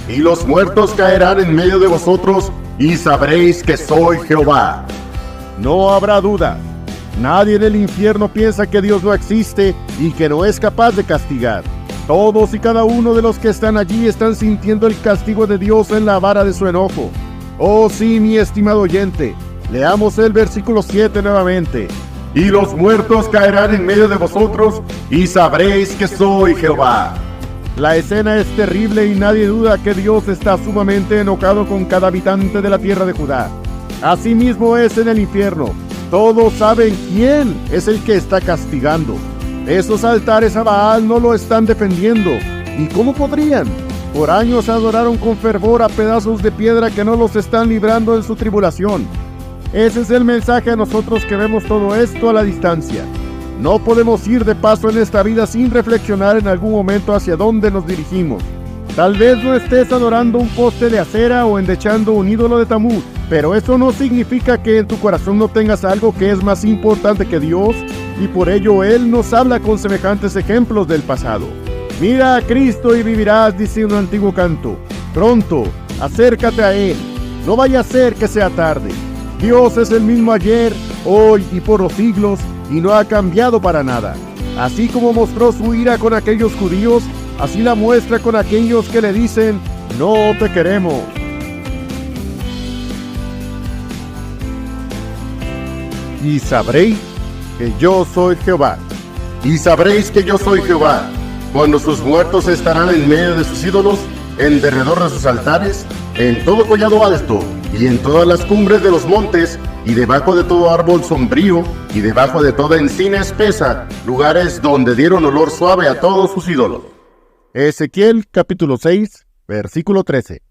y los muertos caerán en medio de vosotros, y sabréis que soy Jehová. No habrá duda. Nadie en el infierno piensa que Dios no existe y que no es capaz de castigar. Todos y cada uno de los que están allí están sintiendo el castigo de Dios en la vara de su enojo. Oh sí, mi estimado oyente, leamos el versículo 7 nuevamente. Y los muertos caerán en medio de vosotros, y sabréis que soy Jehová. La escena es terrible y nadie duda que Dios está sumamente enojado con cada habitante de la tierra de Judá. Asimismo es en el infierno. Todos saben quién es el que está castigando. Esos altares a Baal no lo están defendiendo. ¿Y cómo podrían? Por años adoraron con fervor a pedazos de piedra que no los están librando en su tribulación. Ese es el mensaje a nosotros que vemos todo esto a la distancia. No podemos ir de paso en esta vida sin reflexionar en algún momento hacia dónde nos dirigimos. Tal vez no estés adorando un poste de acera o endechando un ídolo de Tamuz, pero eso no significa que en tu corazón no tengas algo que es más importante que Dios, y por ello Él nos habla con semejantes ejemplos del pasado. Mira a Cristo y vivirás, dice un antiguo canto. Pronto, acércate a Él. No vaya a ser que sea tarde. Dios es el mismo ayer, hoy y por los siglos, y no ha cambiado para nada. Así como mostró su ira con aquellos judíos, así la muestra con aquellos que le dicen, no te queremos. Y sabréis que yo soy Jehová. Y sabréis que yo soy Jehová, cuando sus muertos estarán en medio de sus ídolos, en derredor de sus altares, en todo collado alto, y en todas las cumbres de los montes, y debajo de todo árbol sombrío, y debajo de toda encina espesa, lugares donde dieron olor suave a todos sus ídolos. Ezequiel capítulo 6, versículo 13.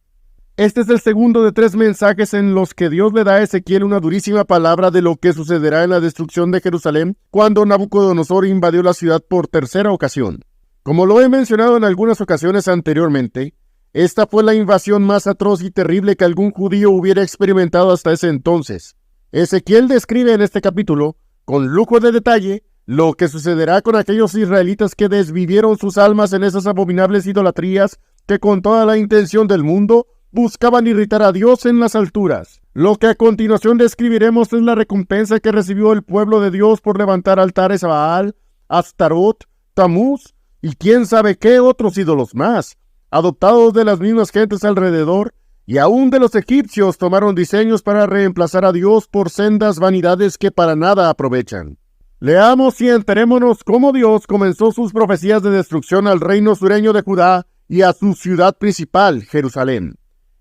Este es el segundo de 3 mensajes en los que Dios le da a Ezequiel una durísima palabra de lo que sucederá en la destrucción de Jerusalén cuando Nabucodonosor invadió la ciudad por tercera ocasión. Como lo he mencionado en algunas ocasiones anteriormente, esta fue la invasión más atroz y terrible que algún judío hubiera experimentado hasta ese entonces. Ezequiel describe en este capítulo, con lujo de detalle, lo que sucederá con aquellos israelitas que desvivieron sus almas en esas abominables idolatrías que con toda la intención del mundo buscaban irritar a Dios en las alturas. Lo que a continuación describiremos es la recompensa que recibió el pueblo de Dios por levantar altares a Baal, Astarot, Tamuz y quién sabe qué otros ídolos más, adoptados de las mismas gentes alrededor, y aún de los egipcios tomaron diseños para reemplazar a Dios por sendas vanidades que para nada aprovechan. Leamos y enterémonos cómo Dios comenzó sus profecías de destrucción al reino sureño de Judá y a su ciudad principal, Jerusalén.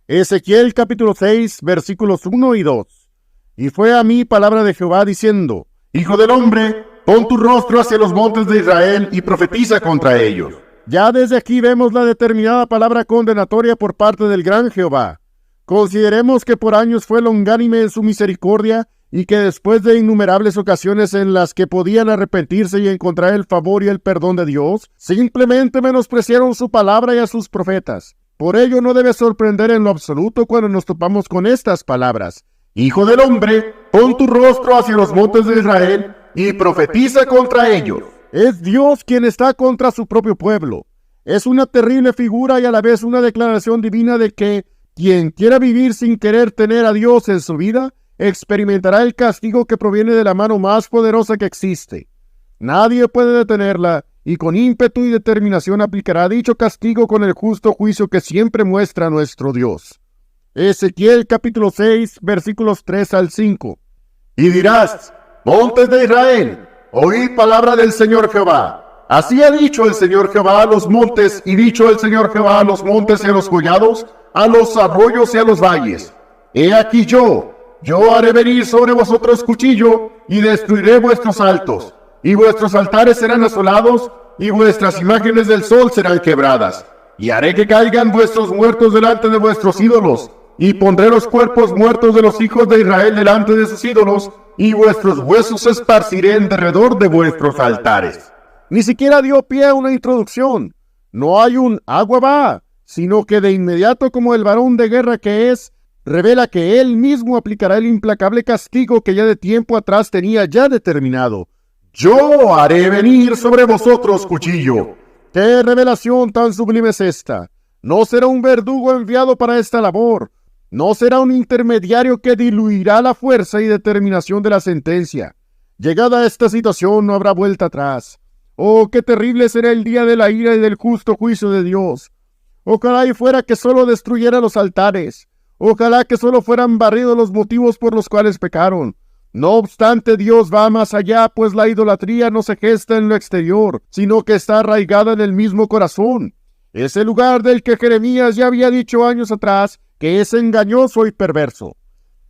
Ezequiel capítulo 6, versículos 1 y 2. Y fue a mí palabra de Jehová diciendo, Hijo del hombre, pon tu rostro hacia los montes de Israel y profetiza contra ellos. Ya desde aquí vemos la determinada palabra condenatoria por parte del gran Jehová. Consideremos que por años fue longánime en su misericordia y que después de innumerables ocasiones en las que podían arrepentirse y encontrar el favor y el perdón de Dios, simplemente menospreciaron su palabra y a sus profetas. Por ello no debe sorprender en lo absoluto cuando nos topamos con estas palabras. Hijo del hombre, pon tu rostro hacia los montes de Israel y profetiza contra ellos. Es Dios quien está contra su propio pueblo. Es una terrible figura y a la vez una declaración divina de que quien quiera vivir sin querer tener a Dios en su vida, experimentará el castigo que proviene de la mano más poderosa que existe. Nadie puede detenerla y con ímpetu y determinación aplicará dicho castigo con el justo juicio que siempre muestra nuestro Dios. Ezequiel capítulo 6, versículos 3 al 5. Y dirás, montes de Israel, oíd palabra del Señor Jehová. Así ha dicho el Señor Jehová a los montes, y dicho el Señor Jehová a los montes y a los collados, a los arroyos y a los valles. He aquí yo haré venir sobre vosotros cuchillo, y destruiré vuestros altos, y vuestros altares serán asolados, y vuestras imágenes del sol serán quebradas. Y haré que caigan vuestros muertos delante de vuestros ídolos, y pondré los cuerpos muertos de los hijos de Israel delante de sus ídolos, y vuestros huesos esparciré en derredor de vuestros altares. Ni siquiera dio pie a una introducción. No hay un agua va, sino que de inmediato, como el varón de guerra que es, revela que él mismo aplicará el implacable castigo que ya de tiempo atrás tenía ya determinado. Yo haré venir sobre vosotros cuchillo. ¿Qué revelación tan sublime es esta? No será un verdugo enviado para esta labor. No será un intermediario que diluirá la fuerza y determinación de la sentencia. Llegada a esta situación no habrá vuelta atrás. Oh, qué terrible será el día de la ira y del justo juicio de Dios. Ojalá y fuera que solo destruyera los altares. Ojalá que solo fueran barridos los motivos por los cuales pecaron. No obstante, Dios va más allá, pues la idolatría no se gesta en lo exterior, sino que está arraigada en el mismo corazón. Ese lugar del que Jeremías ya había dicho años atrás que es engañoso y perverso.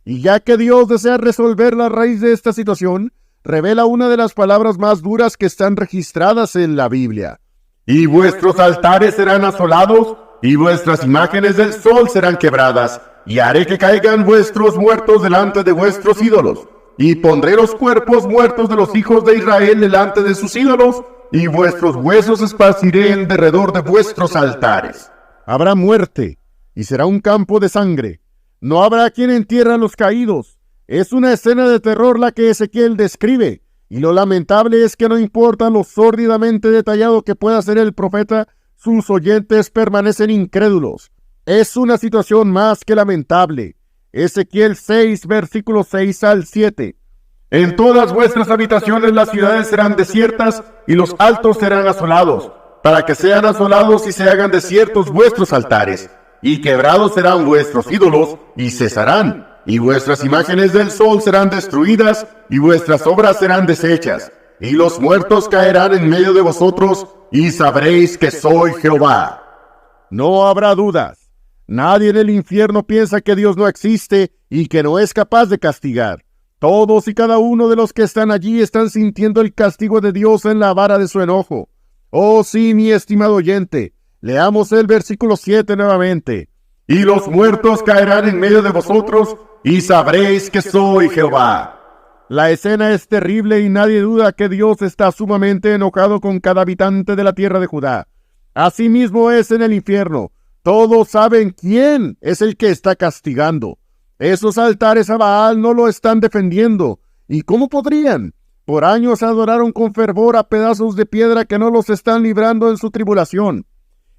Y ya que Dios desea resolver la raíz de esta situación, revela una de las palabras más duras que están registradas en la Biblia. Y vuestros altares serán asolados, y vuestras imágenes del sol serán quebradas, y haré que caigan vuestros muertos delante de vuestros ídolos, y pondré los cuerpos muertos de los hijos de Israel delante de sus ídolos, y vuestros huesos esparciré en derredor de vuestros altares. Habrá muerte, y será un campo de sangre. No habrá quien entierre a los caídos. Es una escena de terror la que Ezequiel describe, y lo lamentable es que no importa lo sórdidamente detallado que pueda ser el profeta, sus oyentes permanecen incrédulos. Es una situación más que lamentable. Ezequiel 6, versículos 6 al 7. En todas vuestras habitaciones las ciudades serán desiertas, y los altos serán asolados, para que sean asolados y se hagan desiertos vuestros altares, y quebrados serán vuestros ídolos, y cesarán, y vuestras imágenes del sol serán destruidas, y vuestras obras serán deshechas, y los muertos caerán en medio de vosotros, y sabréis que soy Jehová. No habrá dudas. Nadie en el infierno piensa que Dios no existe y que no es capaz de castigar. Todos y cada uno de los que están allí están sintiendo el castigo de Dios en la vara de su enojo. Oh sí, mi estimado oyente, leamos el versículo 7 nuevamente. Y los muertos caerán en medio de vosotros, y sabréis que soy Jehová. La escena es terrible y nadie duda que Dios está sumamente enojado con cada habitante de la tierra de Judá. Asimismo es en el infierno. Todos saben quién es el que está castigando. Esos altares a Baal no lo están defendiendo. ¿Y cómo podrían? Por años adoraron con fervor a pedazos de piedra que no los están librando en su tribulación.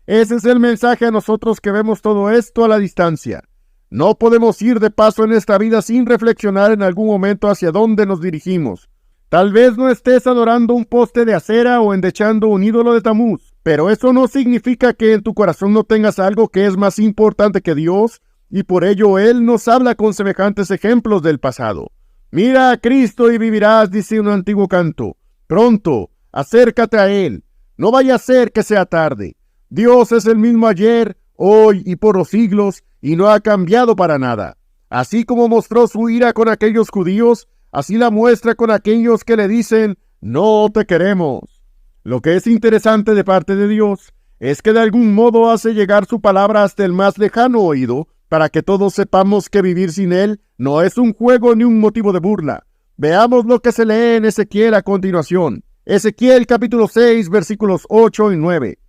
Ese es el mensaje a nosotros que vemos todo esto a la distancia. No podemos ir de paso en esta vida sin reflexionar en algún momento hacia dónde nos dirigimos. Tal vez no estés adorando un poste de acera o endechando un ídolo de Tamuz, pero eso no significa que en tu corazón no tengas algo que es más importante que Dios, y por ello Él nos habla con semejantes ejemplos del pasado. Mira a Cristo y vivirás, dice un antiguo canto. Pronto, acércate a Él. No vaya a ser que sea tarde. Dios es el mismo ayer, hoy y por los siglos, y no ha cambiado para nada. Así como mostró su ira con aquellos judíos, así la muestra con aquellos que le dicen, no te queremos. Lo que es interesante de parte de Dios es que de algún modo hace llegar su palabra hasta el más lejano oído, para que todos sepamos que vivir sin Él no es un juego ni un motivo de burla. Veamos lo que se lee en Ezequiel a continuación. Ezequiel capítulo 6, versículos 8 y 9.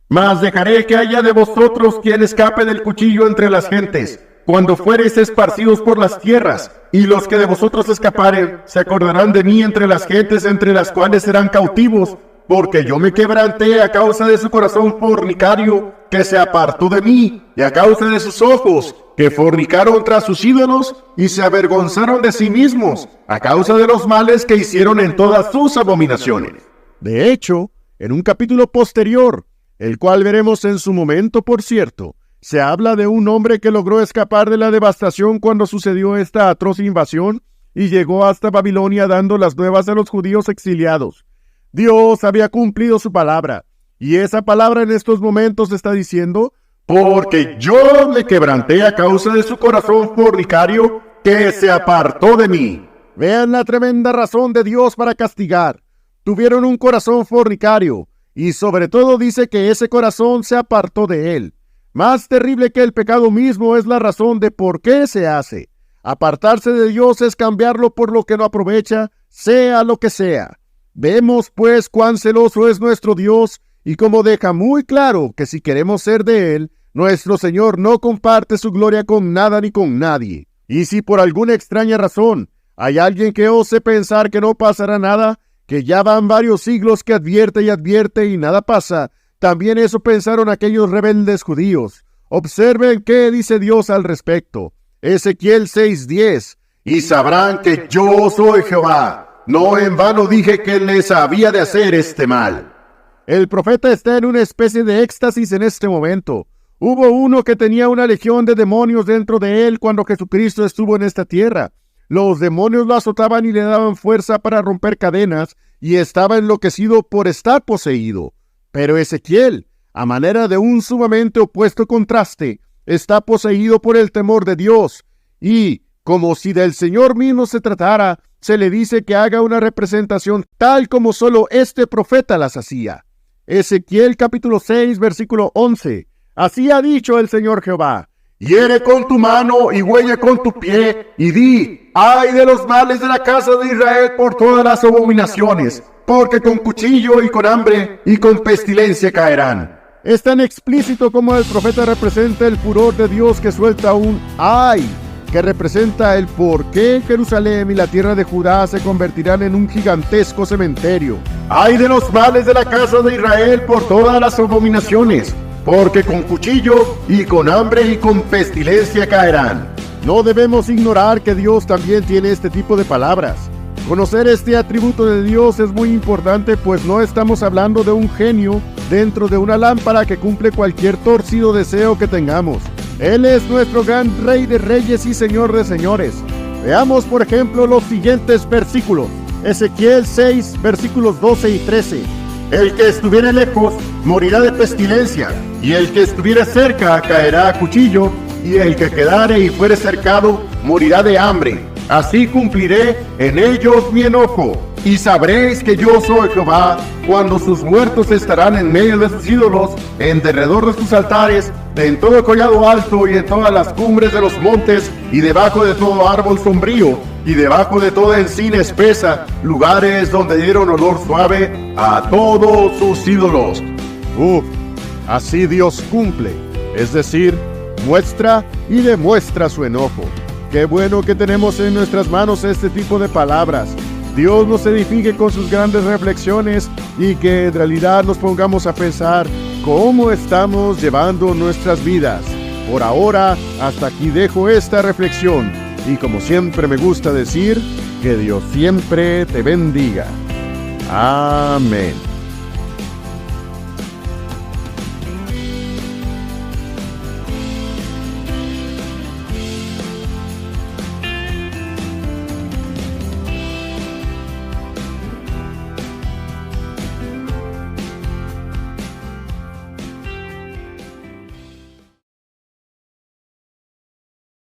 Mas dejaré que haya de vosotros quien escape del cuchillo entre las gentes, cuando fuereis esparcidos por las tierras, y los que de vosotros escaparen se acordarán de mí entre las gentes entre las cuales serán cautivos, porque yo me quebranté a causa de su corazón fornicario, que se apartó de mí, y a causa de sus ojos, que fornicaron tras sus ídolos, y se avergonzaron de sí mismos, a causa de los males que hicieron en todas sus abominaciones. De hecho, en un capítulo posterior, el cual veremos en su momento, por cierto, se habla de un hombre que logró escapar de la devastación cuando sucedió esta atroz invasión y llegó hasta Babilonia dando las nuevas a los judíos exiliados. Dios había cumplido su palabra, y esa palabra en estos momentos está diciendo, porque yo me quebranté a causa de su corazón fornicario, que se apartó de mí. Vean la tremenda razón de Dios para castigar. Tuvieron un corazón fornicario, y sobre todo dice que ese corazón se apartó de Él. Más terrible que el pecado mismo es la razón de por qué se hace. Apartarse de Dios es cambiarlo por lo que no aprovecha, sea lo que sea. Vemos pues cuán celoso es nuestro Dios y cómo deja muy claro que si queremos ser de Él, nuestro Señor no comparte su gloria con nada ni con nadie. Y si por alguna extraña razón hay alguien que ose pensar que no pasará nada, que ya van varios siglos que advierte y nada pasa, También eso pensaron aquellos rebeldes judíos. Observen qué dice Dios al respecto. Ezequiel 6:10. Y sabrán que yo soy Jehová. No en vano dije que les había de hacer este mal. El profeta está en una especie de éxtasis en este momento. Hubo uno que tenía una legión de demonios dentro de él cuando Jesucristo estuvo en esta tierra. Los demonios lo azotaban y le daban fuerza para romper cadenas, y estaba enloquecido por estar poseído. Pero Ezequiel, a manera de un sumamente opuesto contraste, está poseído por el temor de Dios, y, como si del Señor mismo se tratara, se le dice que haga una representación tal como solo este profeta las hacía. Ezequiel capítulo 6, versículo 11. Así ha dicho el Señor Jehová: hiere con tu mano y huelle con tu pie, y di: ay de los males de la casa de Israel por todas las abominaciones, porque con cuchillo y con hambre y con pestilencia caerán. Es tan explícito como el profeta representa el furor de Dios que suelta un ay, que representa el por qué Jerusalén y la tierra de Judá se convertirán en un gigantesco cementerio. Ay de los males de la casa de Israel por todas las abominaciones, porque con cuchillo y con hambre y con pestilencia caerán. No debemos ignorar que Dios también tiene este tipo de palabras. Conocer este atributo de Dios es muy importante, pues no estamos hablando de un genio dentro de una lámpara que cumple cualquier torcido deseo que tengamos. Él es nuestro gran Rey de reyes y Señor de señores. Veamos, por ejemplo, los siguientes versículos. Ezequiel 6, versículos 12 y 13. El que estuviere lejos morirá de pestilencia, y el que estuviere cerca caerá a cuchillo, y el que quedare y fuere cercado morirá de hambre. Así cumpliré en ellos mi enojo, y sabréis que yo soy Jehová, cuando sus muertos estarán en medio de sus ídolos, en derredor de sus altares, en todo collado alto y en todas las cumbres de los montes, y debajo de todo árbol sombrío, y debajo de toda encina espesa, lugares donde dieron olor suave a todos sus ídolos. Así Dios cumple, es decir, muestra y demuestra su enojo. Qué bueno que tenemos en nuestras manos este tipo de palabras. Dios nos edifique con sus grandes reflexiones y que en realidad nos pongamos a pensar cómo estamos llevando nuestras vidas. Por ahora, hasta aquí dejo esta reflexión. Y como siempre me gusta decir, que Dios siempre te bendiga. Amén.